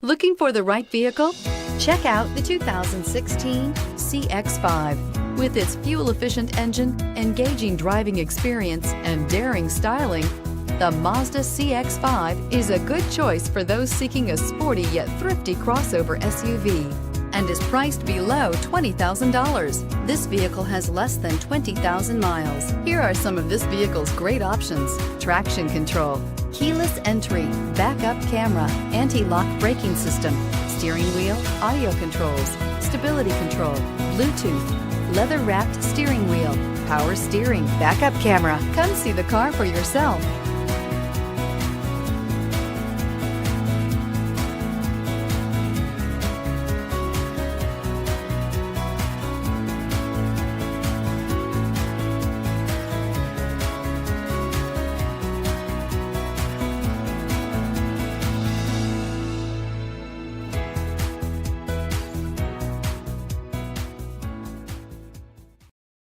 Looking for the right vehicle? Check out the 2016 CX-5. With its fuel-efficient engine, engaging driving experience, and daring styling, the Mazda CX-5 is a good choice for those seeking a sporty yet thrifty crossover SUV and is priced below $20,000. This vehicle has less than 20,000 miles. Here are some of this vehicle's great options: traction control, keyless entry, backup camera, anti-lock braking system, steering wheel audio controls, stability control, Bluetooth, leather-wrapped steering wheel, power steering, backup camera. Come see the car for yourself.